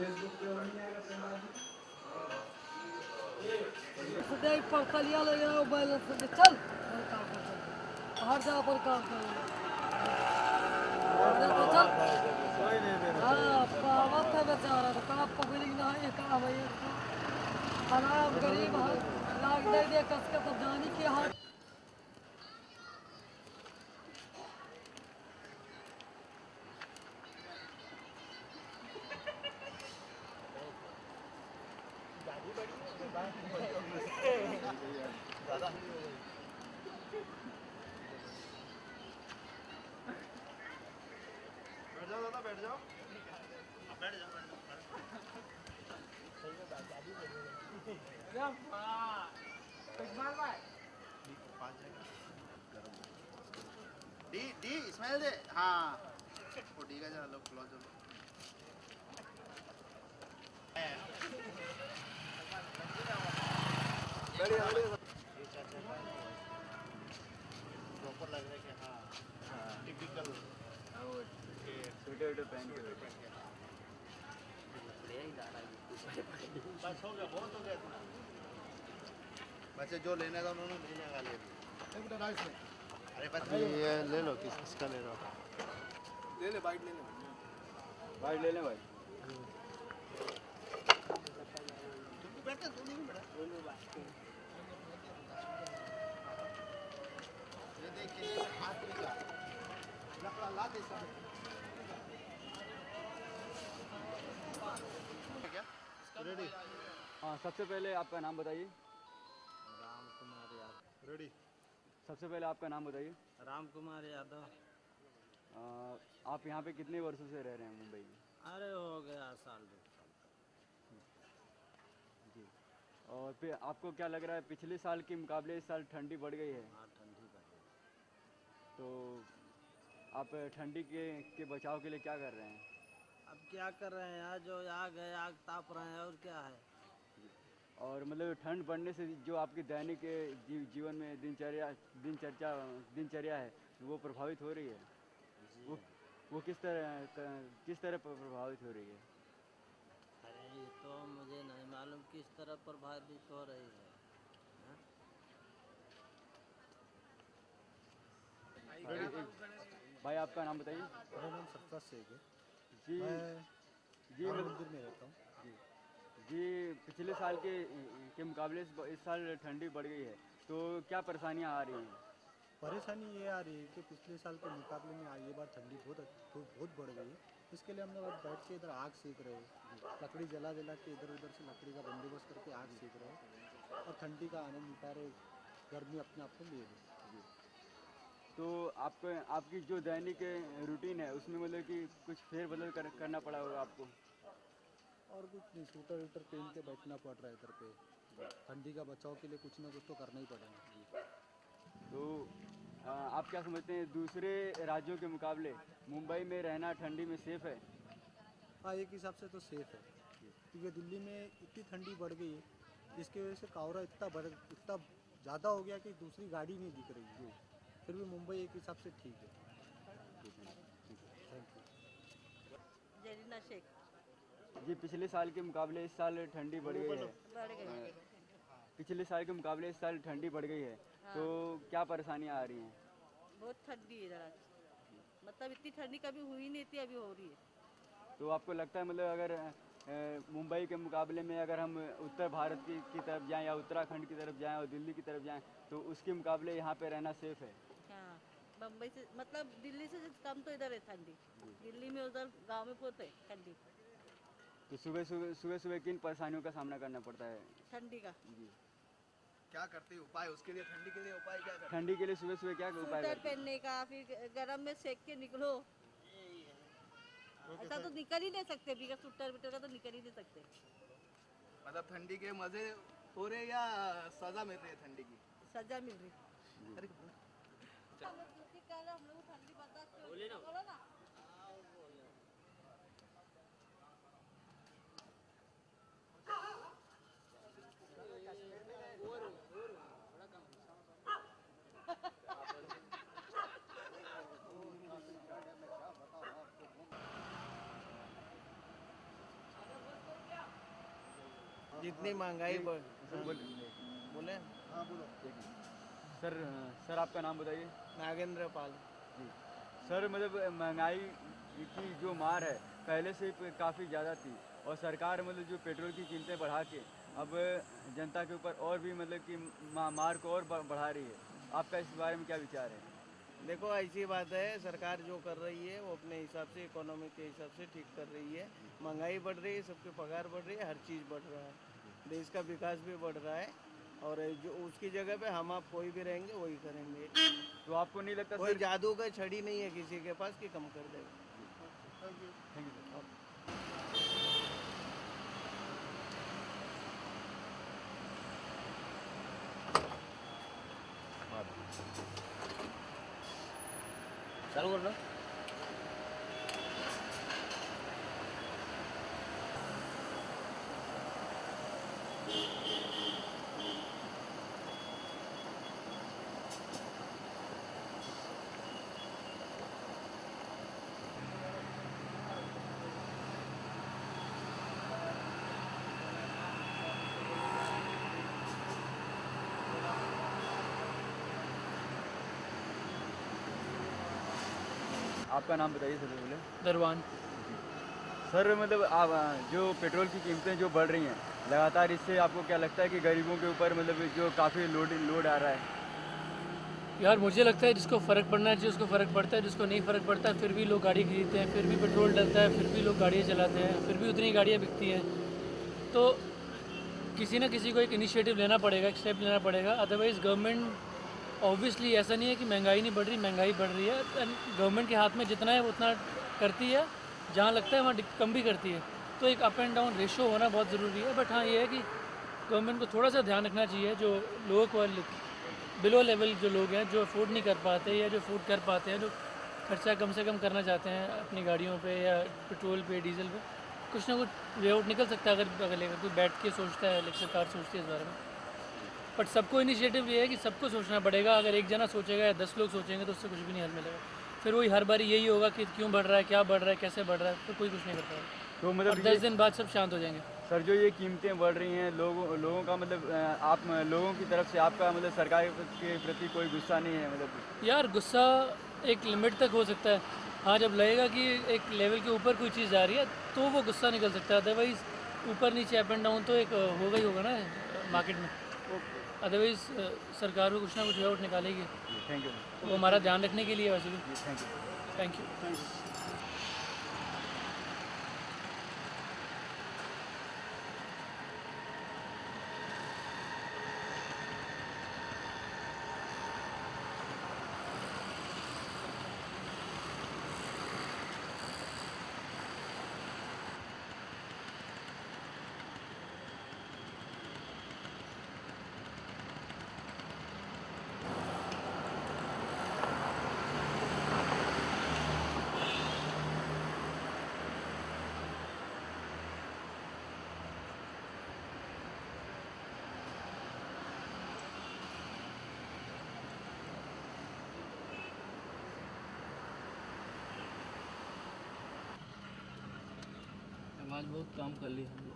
Today for Kalyala mobile से चल हर जगह पर काम कर तो चल हाँ पावत है बेचारा तो कहाँ पब्लिक ना है कहाँ भैया खराब गरीब लाग दे दे कस के तो जानी की हाथ बैठ जाओ डी डी स्माइल दे हाँ वो डी का चलो क्लोज प्रॉपर लग रहा है कि हाँ टिपिकल स्वेटर पहन के बस हो गया बहुत हो गया बच्चे जो लेने था उन्होंने लेने का ले लिया अरे बस ये ले लो किसका ले रहा ले ले बाइट ले ले भाई तुम बैठे तू नहीं बैठा ये देख के हाथ में क्या लकड़ा ला दे सब क्या रेडी हाँ सबसे पहले आपका नाम बताइए। राम कुमार यादव रेडी सबसे पहले आपका नाम बताइए। राम कुमार यादव आप यहाँ पे कितने वर्षों से रह रहे हैं मुंबई में? अरे हो गया साल 2 साल जी और फिर आपको क्या लग रहा है पिछले साल के मुकाबले इस साल ठंडी बढ़ गई है? हाँ ठंडी बढ़ गई तो आप ठंडी के बचाव के लिए क्या कर रहे हैं? अब क्या कर रहे हैं यार जो आग है आग ताप रहे हैं और क्या है और मतलब ठंड बढ़ने से जो आपकी दैनिक जीवन में दिनचर्या है वो प्रभावित हो रही है। वो किस तरह प्रभावित हो रही है? अरे ये तो मुझे नहीं मालूम किस तरह प्रभावित हो रही है भाई आपका नाम बताइए। मेरा नाम सरफराज शेख है जी जी मंदिर में रहता हूँ जी पिछले साल के मुकाबले इस साल ठंडी बढ़ गई है तो क्या परेशानियाँ आ रही हैं? परेशानी ये आ रही है कि पिछले साल के मुकाबले में ये बार ठंडी बहुत बढ़ गई है। इसके लिए हम लोग बैठ के इधर आग सेक रहे हैं लकड़ी जला के इधर उधर से लकड़ी का बंदोबस्त करके आग सेक रहे हैं और ठंडी का आनंद उठा रहे गर्मी अपने आप को ले रही। तो आपकी जो दैनिक रूटीन है उसमें मतलब कि कुछ फेरबदल करना पड़ा होगा आपको? और कुछ नहीं स्वेटर वूटर पहन के बैठना पड़ रहा है इधर पे ठंडी का बचाव के लिए कुछ ना कुछ तो करना ही पड़ेगा। तो आप क्या समझते हैं दूसरे राज्यों के मुकाबले मुंबई में रहना ठंडी में सेफ है? हाँ एक हिसाब से तो सेफ है क्योंकि दिल्ली में इतनी ठंडी बढ़ गई है जिसकी वजह से कावरा इतना ज़्यादा हो गया कि दूसरी गाड़ी नहीं दिख रही है। फिर भी मुंबई एक हिसाब से ठीक है। Thank you. जरीना शेख जी पिछले साल के मुकाबले इस साल ठंडी बढ़ गई है। पिछले साल के मुकाबले इस साल ठंडी बढ़ गई है हाँ। तो क्या परेशानियाँ आ रही हैं? बहुत ठंडी है इधर मतलब इतनी ठंडी कभी हुई नहीं थी अभी हो रही है। तो आपको लगता है मतलब अगर मुंबई के मुकाबले में अगर हम उत्तर भारत की तरफ जाएं या उत्तराखंड की तरफ जाएं और दिल्ली की तरफ जाएं तो उसके मुकाबले यहाँ पे रहना सेफ है? हाँ बम्बई से मतलब दिल्ली से कम तो इधर है ठंडी। दिल्ली में उधर गांव में बहुत है ठंडी। तो सुबह किन परेशानियों का सामना करना पड़ता है? ठंडी का जी क्या करते हैं उपाय उसके लिए ठंडी के लिए उपाय क्या करते ठंडी के लिए सुबह क्या उपाय स्वेटर करते हैं? पहनने का फिर गर्म में सेक के निकलो। ऐसा तो निकल ही नहीं सकते बिना स्वेटर विटर का तो निकल ही नहीं सकते। मतलब ठंडी के मजे हो रहे या सजा मिल रही है ठंडी की? सजा मिल रही। अरे हम लोग ठंडी बर्दाश्त जितनी महंगाई बोले। हाँ बोलो। सर आपका नाम बताइए। नागेंद्र पाल। जी सर, मतलब महंगाई की जो मार है पहले से काफ़ी ज़्यादा थी, और सरकार मतलब जो पेट्रोल की कीमतें बढ़ा के अब जनता के ऊपर और भी मतलब कि मार को और बढ़ा रही है। आपका इस बारे में क्या विचार है? देखो ऐसी बात है, सरकार जो कर रही है वो अपने हिसाब से, इकोनॉमी के हिसाब से ठीक कर रही है। महंगाई बढ़ रही है, सबके पगार बढ़ रही है, हर चीज़ बढ़ रहा है, देश का विकास भी बढ़ रहा है। और जो उसकी जगह पे हम आप कोई भी रहेंगे वही करेंगे। तो आपको नहीं लगता कोई सर? जादू का छड़ी नहीं है किसी के पास कि कम कर देगा। Thank you sir. चालू कर लो। आपका नाम बताइए सर पहले। दरवान। सर मतलब आप जो पेट्रोल की कीमतें जो बढ़ रही हैं लगातार, इससे आपको क्या लगता है कि गरीबों के ऊपर मतलब जो काफ़ी लोड आ रहा है? यार मुझे लगता है जिसको फ़र्क पड़ना चाहिए उसको फ़र्क पड़ता है, जिसको नहीं फ़र्क पड़ता फिर भी लोग गाड़ी खरीदते हैं, फिर भी पेट्रोल डलता है, फिर भी लोग गाड़ियाँ चलाते हैं, फिर भी उतनी गाड़ियाँ बिकती हैं। तो किसी ना किसी को एक इनिशिएटिव लेना पड़ेगा, एक स्टेप लेना पड़ेगा। अदरवाइज़ गवर्नमेंट ऑब्वियसली ऐसा नहीं है कि महंगाई नहीं बढ़ रही, महंगाई बढ़ रही है। गवर्नमेंट के हाथ में जितना है उतना करती है, जहाँ लगता है वहाँ कम भी करती है। तो एक अप एंड डाउन रेशो होना बहुत ज़रूरी है। बट हाँ ये है कि गवर्नमेंट को थोड़ा सा ध्यान रखना चाहिए, जो लोगों को बिलो लेवल जो लोग हैं, जो अफोर्ड नहीं कर पाते या जो अफोर्ड कर पाते हैं, जो खर्चा कम से कम करना चाहते हैं अपनी गाड़ियों पे या पेट्रोल पे, डीजल पे, कुछ ना कुछ वे आउट निकल सकता है अगर कोई बैठ के सोचता है, लेकिन सरकार सोचती है इस बारे में। बट सबको इनिशिएटिव ये है कि सबको सोचना पड़ेगा। अगर एक जना सोचेगा या 10 लोग सोचेंगे तो उससे कुछ भी नहीं हल मिलेगा। फिर वही हर बारी यही होगा कि क्यों बढ़ रहा है, क्या बढ़ रहा है, कैसे बढ़ रहा है, तो कोई कुछ नहीं कर पाएगा। तो मतलब 10 दिन बाद सब शांत हो जाएंगे। सर जो ये कीमतें बढ़ रही हैं, लोगों का मतलब आप लोगों की तरफ से आपका मतलब सरकार के प्रति कोई गुस्सा नहीं है? मतलब यार गुस्सा एक लिमिट तक हो सकता है। हाँ जब लगेगा कि एक लेवल के ऊपर कोई चीज़ जा रही है तो वो गुस्सा निकल सकता है। अदरवाइज़ ऊपर नीचे अप एंड डाउन तो एक होगा ही होगा ना मार्केट में। अदरवाइज़ सरकार को कुछ ना कुछ वे आउट निकालेगी। Thank you. वो हमारा ध्यान रखने के लिए वैसे भी। Thank you. Thank you. आज बहुत काम कर लिया।